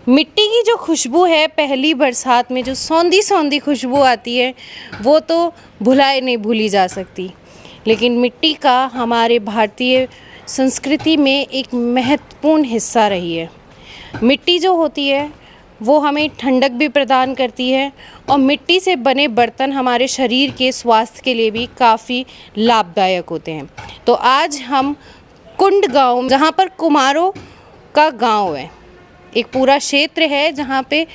मिट्टी की जो खुशबू है पहली बरसात में जो सौंधी सौंधी खुशबू आती है वो तो भुलाए नहीं भूली जा सकती। लेकिन मिट्टी का हमारे भारतीय संस्कृति में एक महत्वपूर्ण हिस्सा रही है। मिट्टी जो होती है वो हमें ठंडक भी प्रदान करती है और मिट्टी से बने बर्तन हमारे शरीर के स्वास्थ्य के लिए भी काफ़ी लाभदायक होते हैं। तो आज हम कुंड गांव, जहाँ पर कुम्हारों का गांव है, एक पूरा क्षेत्र है जहाँ पे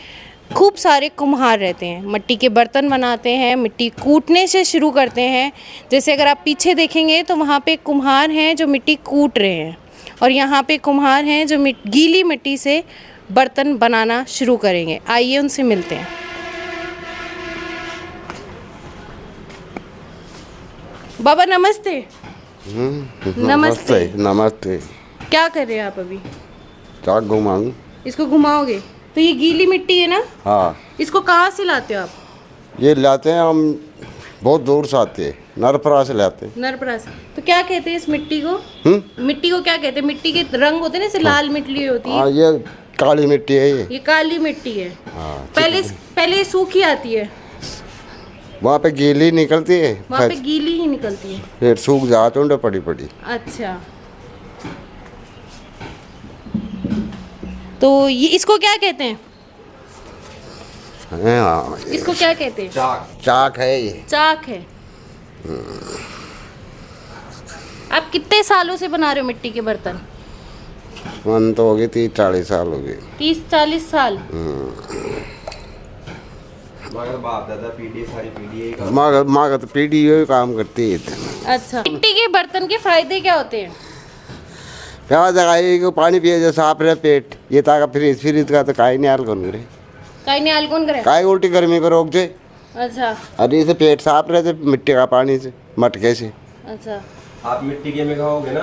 खूब सारे कुम्हार रहते हैं, मिट्टी के बर्तन बनाते हैं, मिट्टी कूटने से शुरू करते हैं। जैसे अगर आप पीछे देखेंगे तो वहाँ पे कुम्हार हैं जो मिट्टी कूट रहे हैं और यहाँ पे कुम्हार हैं जो गीली मिट्टी से बर्तन बनाना शुरू करेंगे। आइए उनसे मिलते हैं। बाबा नमस्ते। नमस्ते। नमस्ते। क्या कर रहे हैं आप अभी? क्या घुमाऊं? इसको घुमाओगे तो ये गीली मिट्टी है ना? हाँ। इसको कहाँ से लाते हो आप? ये लाते हैं हम, बहुत दूर से आते हैं, नरपरा से लाते हैं। नरपरा से। तो क्या कहते हैं इस मिट्टी को? मिट्टी को क्या कहते हैं? मिट्टी के रंग होते हैं ना, जैसे लाल मिट्टी होती है। हाँ, ये काली मिट्टी है। ये काली मिट्टी है। हाँ। पहले सूखी आती है, वहाँ पे गीली निकलती है, वहाँ पे गीली ही निकलती है, फिर सूख जाते हैं पड़ी पड़ी। अच्छा, तो ये इसको क्या कहते हैं? हाँ, इसको क्या कहते हैं? चाक है ये। चाक है। आप कितने सालों से बना रहे हो मिट्टी के बर्तन? मन तो हो गई 30-40 साल हो गए। 30-40 साल। माँ का तो पीढ़ी यही काम करती है। अच्छा, मिट्टी के बर्तन के फायदे क्या होते हैं? क्या जगह को पानी पिए जो साफ रहे पेट, ये ताका फ्रीज का तो काई नहीं हाल कौन करे, काई नहीं हाल कौन करे, काई उल्टी गर्मी को रोक जे। अच्छा, अरे इसे पेट साफ रहे मिट्टी का पानी से, मटके से। अच्छा, आप मिट्टी के में खाओगे ना,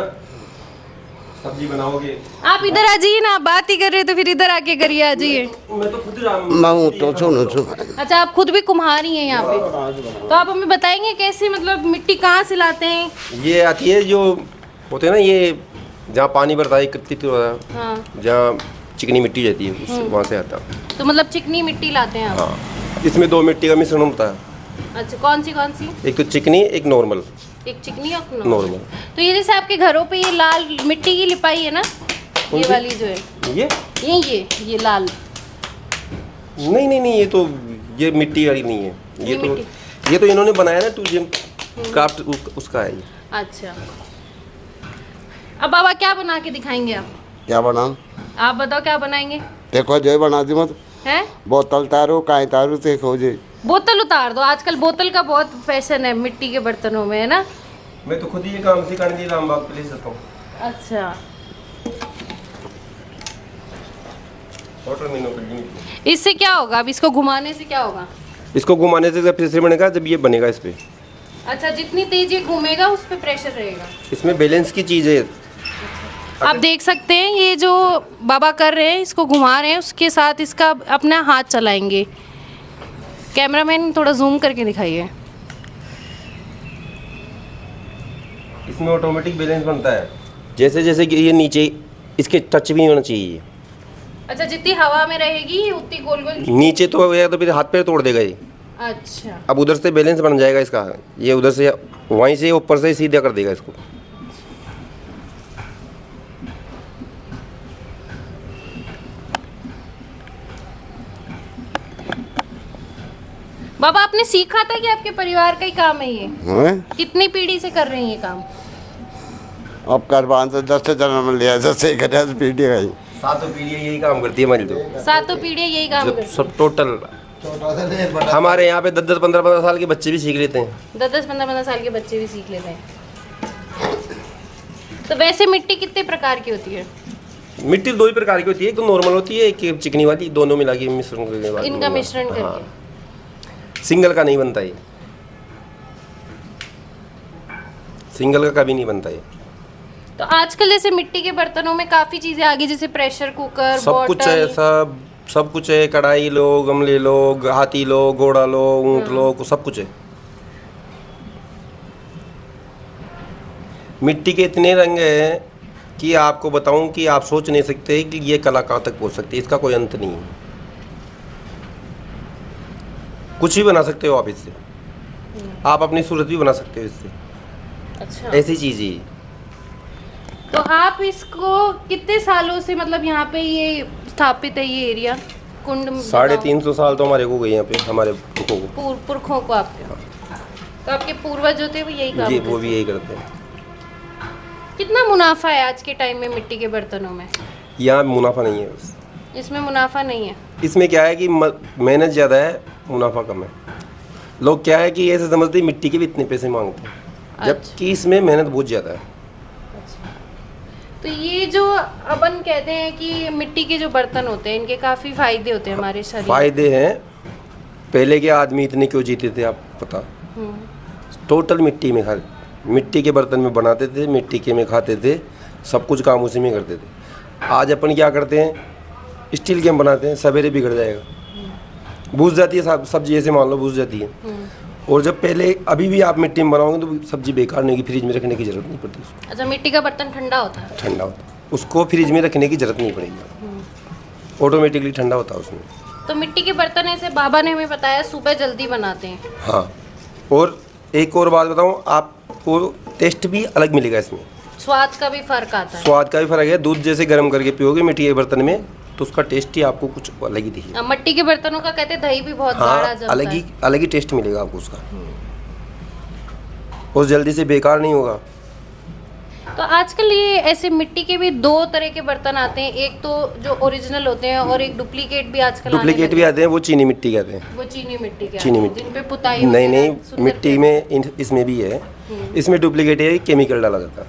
सब्जी बनाओगे। आप इधर आ जाइए ना, बात ही कर रहे हो तो फिर इधर आके करिए, आ जाइए। मैं तो खुद मैं तो सुनो। अच्छा, आप खुद भी कुम्हार ही हैं यहाँ पे, तो आप हमें बताएंगे कैसे, मतलब मिट्टी कहाँ से लाते हैं? ये आती है जो होते हैं ना, ये जहाँ पानी भरता है एकत्रित होता है, हाँ, जहाँ चिकनी मिट्टी रहती है वहाँ से आता है। तो मतलब चिकनी मिट्टी लाते हैं आप? हाँ, इसमें दो मिट्टी का मिश्रण होता है। अच्छा, कौन सी? एक तो चिकनी, एक नॉर्मल। एक चिकनी और नॉर्मल। तो ये जैसे आपके घरों पे ये लाल मिट्टी की लिपाई है ना, ये वाली जो है, ये लाल? नहीं, ये मिट्टी वाली नहीं है। ये तो इन्होंने बनाया ना, टूरिज्म क्राफ्ट उसका है ये। अच्छा, अब बाबा क्या बना के दिखाएंगे आप? क्या बनाऊं? आप बताओ क्या बनाएंगे? देखो जो बना दी मत है, बोतल तारो काई तारो देखो जे। बोतल उतार दो, आजकल बोतल का बहुत फैशन है मिट्टी के बर्तनों में, है ना? मैं तो खुद ही ये काम सिखाने के लिए रामबाग पे ले जाता हूँ। अच्छा, इससे क्या होगा? अब इसको घुमाने से क्या होगा? इसको घुमाने से जब प्रेशर बनेगा, जब ये बनेगा इस पे। अच्छा, जितनी तेज ये घूमेगा उस पे प्रेशर रहेगा। इसमें बैलेंस की चीज़ है। आप देख सकते हैं ये जो बाबा कर रहे हैं, इसको घुमा रहे हैं, उसके साथ इसका अपना हाथ चलाएंगे। कैमरामैन थोड़ा जूम करके दिखाइए। इसमें ऑटोमेटिक बैलेंस बनता है, जैसे जैसे कि ये नीचे इसके टच भी होना चाहिए। अच्छा, जितनी हवा में रहेगी उतनी गोल गोल नीचे तो या तो फिर हाथ पैर तोड़ देगा ये। अच्छा, अब उधर से बैलेंस बन जाएगा इसका, ये उधर से वहीं से ऊपर से सीधा कर देगा इसको। बाबा आपने सीखा था कि आपके परिवार का ही काम है ये? हैं? कितनी पीढ़ी से कर रहे हैं ये काम? अब करवान तो 10 जन्म लिया, 10 से करे पीढ़ी गई। सातों पीढ़ियाँ यही काम करती है हमारी तो। सातों पीढ़ियाँ यही काम करती हैं? सब टोटल हमारे यहाँ पे 10-10, 15-15 साल के बच्चे भी सीख लेते हैं। 10-10, 15-15 साल के बच्चे भी सीख लेते हैं। तो वैसे मिट्टी कितने प्रकार की होती है? मिट्टी दो ही प्रकार की होती है, एक तो नॉर्मल होती है, एक चिकनी वाली, दोनों मिला के मिश्रण करके बाद इनका मिश्रण करके। हाँ, सिंगल का नहीं बनता ये, सिंगल का कभी नहीं बनता ये। तो आजकल जैसे मिट्टी के बर्तनों में काफी चीजें आ गई, जैसे प्रेशर कुकर, सब कुछ है, सब कुछ है। कढ़ाई लो, गमले लो, हाथी लो, घोड़ा लो, ऊंट लो, सब कुछ है। मिट्टी के इतने रंग हैं कि आपको बताऊं कि आप सोच नहीं सकते कि ये कला कहाँ तक पहुंच सकती है, इसका कोई अंत नहीं है। कुछ भी बना सकते हो आप इससे, आप अपनी सूरत भी बना सकते हो इससे, अच्छा। ऐसी चीज़ है ये। तो आप इसको कितने सालों से मतलब यहाँ पे ये स्थापित है ये एरिया कुंड? 350 साल तो हमारे को गए यहाँ पे, हमारे पुरखों को। पुरखों को आपके, तो आपके पूर्वज जो थे वो यही काम जी, करते वो थे? भी यही करते हैं। कितना मुनाफा है आज के टाइम में मिट्टी के बर्तनों में? यहाँ मुनाफा नहीं है बस। इसमें मुनाफा नहीं है। इसमें क्या है कि मेहनत ज़्यादा है, मुनाफा कम है। लोग क्या है कि ऐसे समझते हैं मिट्टी के भी इतने पैसे मांगते हैं, जबकि इसमें मेहनत बहुत ज़्यादा है। तो ये जो अपन कहते हैं कि मिट्टी के जो बर्तन होते हैं इनके काफ़ी फायदे होते हैं हमारे शरीर। फायदे हैं। पहले के आदमी इतने क्यों जीते थे आप पता? टोटल मिट्टी में खा, मिट्टी के बर्तन में बनाते थे, मिट्टी के में खाते थे, सब कुछ काम उसी में करते थे। आज अपन क्या करते हैं, स्टील के हम बनाते हैं, सवेरे बिगड़ जाएगा, बूझ जाती है सब्जी, ऐसे मान लो बूझ जाती है। और जब पहले अभी भी आप मिट्टी में बनाओगे तो सब्जी बेकार नहीं, फ्रिज में रखने की जरूरत नहीं पड़ती उसको। अच्छा, मिट्टी का बर्तन ठंडा होता है? ठंडा होता है, उसको फ्रिज में रखने की जरूरत नहीं पड़ेगी, ऑटोमेटिकली ठंडा होता है उसमें। तो मिट्टी के बर्तन ऐसे बाबा ने हमें बताया सुबह जल्दी बनाते हैं। हाँ, और एक और बात बताऊँ आपको, टेस्ट भी अलग मिलेगा इसमें, स्वाद का भी फर्क आता है। स्वाद का भी फर्क है। दूध जैसे गर्म करके पियोगे मिट्टी के बर्तन में तो उसका टेस्ट ही आपको कुछ अलग ही दिखेगा। मिट्टी के बर्तनों का कहते हैं दही भी बहुत गाढ़ा हाँ, जमता है। अलग ही टेस्ट मिलेगा आपको उसका, और जल्दी से बेकार नहीं होगा। तो आजकल ये ऐसे मिट्टी के भी दो तरह के बर्तन आते हैं, एक तो जो ओरिजिनल होते हैं और एक डुप्लीकेट भी आजकल डुप्लीकेट भी आते हैं, वो चीनी मिट्टी कहते हैं। वो चीनी मिट्टी के चीनी आते हैं, मिट्टी। जिन पे पुताई नहीं वगैरह नहीं, सुंदर मिट्टी से- में इसमें भी है। इसमें डुप्लीकेट है, केमिकल डाला जाता है,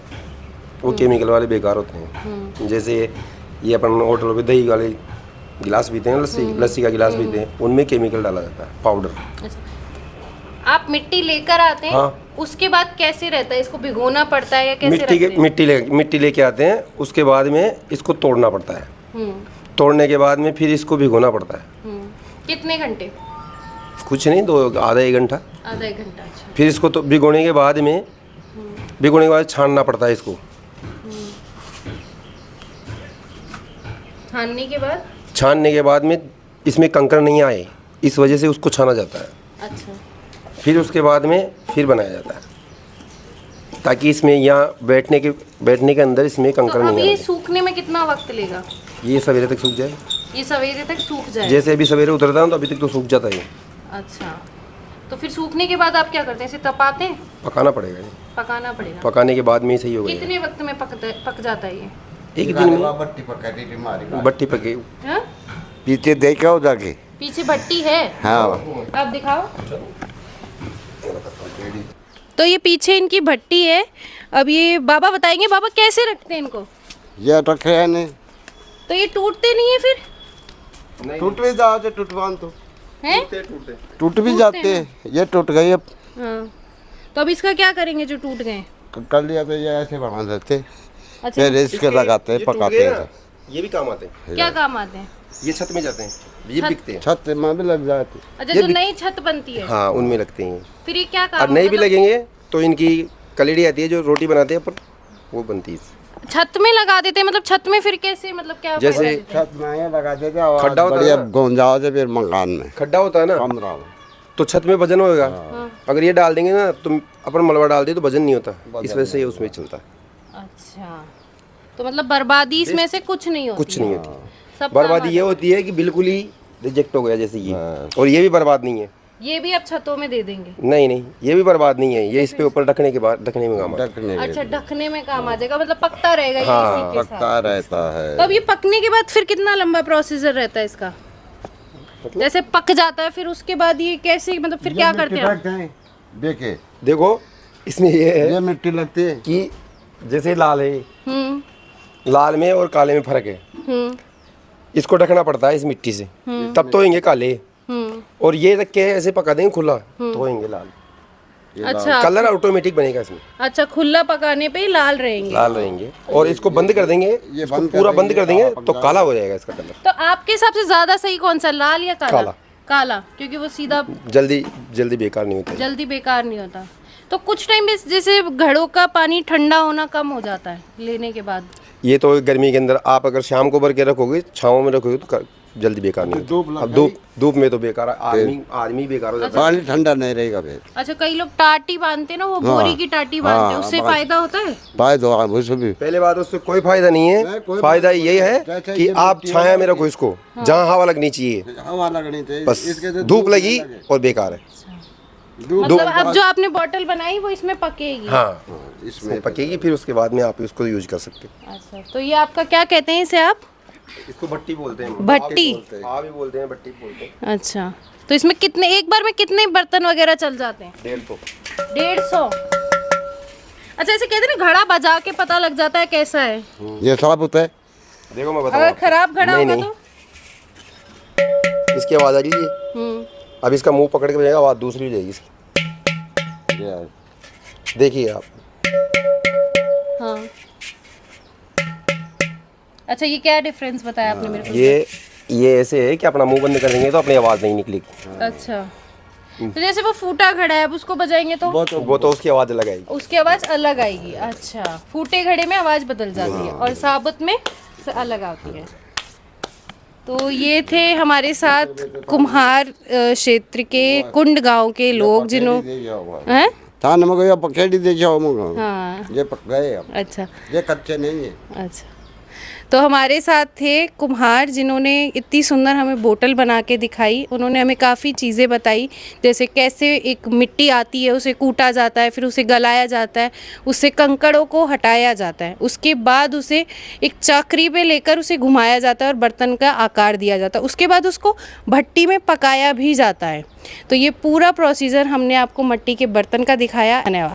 वो केमिकल वाले बेकार होते हैं। जैसे ये अपन होटलों पे दही वाले गिलास पीते हैं, लस्सी का गिलास पीते हैं, उनमें केमिकल डाला जाता है, पाउडर। अच्छा। आप मिट्टी लेकर आते हैं, हाँ। उसके बाद कैसे रहता है? इसको भिगोना पड़ता है या कैसे रखते हैं? मिट्टी लेके आते हैं, उसके बाद में इसको तोड़ना पड़ता है। हम्म, तोड़ने के बाद में फिर इसको भिगोना पड़ता है। कितने घंटे? कुछ नहीं, आधा एक घंटा। आधा एक घंटा। अच्छा। फिर इसको तो भिगोने के बाद छानना पड़ता है इसको। छानने के बाद में इसमें कंकड़ नहीं आए, इस वजह से उसको छाना जाता है। अच्छा। फिर उसके बाद में फिर बनाया जाता है, ताकि इसमें यहाँ बैठने के अंदर इसमें तो कंकड़ अब नहीं ये आए। सूखने में कितना वक्त लेगा? ये सवेरे तक सूख जाए। ये सवेरे तक सूख जाए? जैसे अभी सवेरे उतरता हूँ तो अभी तक तो सूख जाता है। अच्छा, तो फिर सूखने के बाद आप क्या करते हैं? इसे तपाते हैं? पकाना पड़ेगा ये। पकाना पड़ेगा। पकाने के बाद में ही सही होगा ये। कितने वक्त में पक जाता है ये? एक दिन में बट्टी पका दी हमारी बट्टी पके। हाँ? पीछे देखा हो जाके। पीछे भट्टी है? हाँ, आप दिखाओ। तो ये पीछे इनकी भट्टी है। अब ये बाबा बताएंगे, बाबा कैसे रखते हैं इनको? ये रखे है नहीं, तो ये टूटते नहीं है फिर? टूट भी जाते, टूटवान तो हैं? टूट भी जाते हैं। ये टूट गई, अब हाँ। तो अब इसका क्या करेंगे जो टूट गए? कर लिया तो ये ऐसे बना देते, अच्छा, फिर इसके लगाते हैं, पकाते हैं। ये भी काम आते हैं, क्या काम आते हैं? ये छत में जाते हैं, ये छत- बिकते हैं। छत में भी लग जाते। अच्छा, ये जो भी- नई छत बनती है हाँ, उनमें लगते हैं। फिर ये क्या काम? और नहीं भी मतलब लगेंगे तो इनकी कलेड़ी आती है जो रोटी बनाते हैं पर, वो बनती है। छत में लगा देते हैं, मतलब छत में फिर कैसे, मतलब क्या जैसे- फायदा देते हैं? छत में ये लगा देते, आवाज खड्डा होता है बढ़िया ना? गूंज जाओ से फिर मकान में, खड्डा होता है ना, कमरा में। तो छत में वजन होएगा। हाँ। अगर ये डाल देंगे ना, तुम अपन मलबा डाल दे तो वजन नहीं होता, इस वजह से ये उसमें चलता है। अच्छा, तो मतलब बर्बादी इसमें से कुछ नहीं होती? कुछ नहीं होती। सब बर्बादी काम ये होती है कि बिल्कुल ही रिजेक्ट हो गया जैसे ये, हाँ। और ये भी बर्बाद नहीं है। ये भी आप छतों में दे देंगे? नहीं, ये भी बर्बाद नहीं है, ये इस पे ऊपर ढकने के बाद ढकने में काम आता है। ढकने अच्छा, ढकने में काम आ जाएगा, मतलब पकता रहेगा ये हाँ, इसी के साथ। पकता रहता तो है। अब ये पकने के बाद फिर कितना लंबा प्रोसीजर रहता है इसका? जैसे पक जाता है फिर उसके बाद ये कैसे, मतलब फिर क्या करते हैं आप? देखे, देखो इसमें ये है ये मिट्टी लगती है। कि जैसे लाल है, हम्म, लाल में और काले में फर्क है। हम्म, इसको ढकना पड़ता है इस मिट्टी से, तब तो होंगे काले। और ये रख के ऐसे पका देंगे खुला तो होंगे लाल। अच्छा। कलर ऑटोमेटिक बनेगा इसमें, अच्छा, खुला पकाने पे ही लाल रहेंगे? लाल रहेंगे। और इसको बंद कर देंगे, इसको बंद कर पूरा बंद कर देंगे देंगे, तो काला हो जाएगा इसका कलर। तो आपके हिसाब से ज्यादा सही कौन सा, लाल या काला? काला। काला, क्योंकि वो सीधा जल्दी बेकार नहीं होता है। जल्दी बेकार नहीं होता। तो कुछ टाइम में जैसे घड़ों का पानी ठंडा होना कम हो जाता है लेने के बाद? ये तो गर्मी के अंदर आप अगर शाम को भर के रखोगे, छाँव में रखोगे तो जल्दी बेकार नहीं होता। अब धूप में तो बेकार है, आदमी बेकार हो जाता है। पानी ठंडा नहीं रहेगा फिर। अच्छा, कई लोग टाटी बांधते हैं ना, वो बोरी की टाटी बांधते हैं, उससे फायदा होता है? फायदा उससे भी। पहले बात उससे कोई फायदा नहीं है, फायदा ये है कि आप छाया में रखो इसको, जहाँ हवा लगनी चाहिए, हवा लगनी चाहिए, बस धूप लगी और बेकार है। मतलब अब जो आपने बोतल बनाई वो इसमें पकेगी? हाँ, इसमें पकेगी, फिर उसके बाद में आप इसको यूज कर सकते हैं। अच्छा, तो ये आपका क्या कहते हैं इसे आप? इसको भट्टी बोलते हैं। भट्टी? हाँ भी बोलते हैं, भट्टी बोलते हैं। अच्छा, तो इसमें कितने, एक बार में कितने बर्तन वगैरह चल जाते हैं? 150। अच्छा, ऐसे कहते हैं ना घड़ा बजा के पता लग जाता है, कैसा है ये साफ होता है। देखो मैं बताऊँ, अगर खराब घड़ा होगा तो? इसकी आवाज़ आ रही है, अब इसका मुंह पकड़ के बजाएगा, आवाज़ दूसरी हो जाएगी इसकी। देखिए आप। हाँ। अच्छा, ये क्या डिफरेंस बताया आपने मेरे को? ये ऐसे है कि अपना मुंह बंद कर देंगे तो अपनी आवाज़ नहीं निकलेगी। अच्छा, तो जैसे वो फूटा घड़ा है, अब उसको बजाएंगे तो वो तो उसकी आवाज़ अलग आएगी। उसकी आवाज़ अलग आएगी। अच्छा, फूटे घड़े में आवाज़ बदल जाती है और साबुत में अलग आती है। तो ये थे हमारे साथ कुम्हार क्षेत्र के कुंड गांव के लोग, जिन्होंने हैं? थाने में गया पखेड़ी दे जाओ मुझे। हाँ, ये पक गए अब। अच्छा ये कच्चे नहीं है। अच्छा, तो हमारे साथ थे कुम्हार, जिन्होंने इतनी सुंदर हमें बोतल बना के दिखाई। उन्होंने हमें काफ़ी चीज़ें बताई, जैसे कैसे एक मिट्टी आती है, उसे कूटा जाता है, फिर उसे गलाया जाता है, उससे कंकड़ों को हटाया जाता है, उसके बाद उसे एक चक्री पे लेकर उसे घुमाया जाता है और बर्तन का आकार दिया जाता है, उसके बाद उसको भट्टी में पकाया भी जाता है। तो ये पूरा प्रोसीजर हमने आपको मिट्टी के बर्तन का दिखाया। धन्यवाद।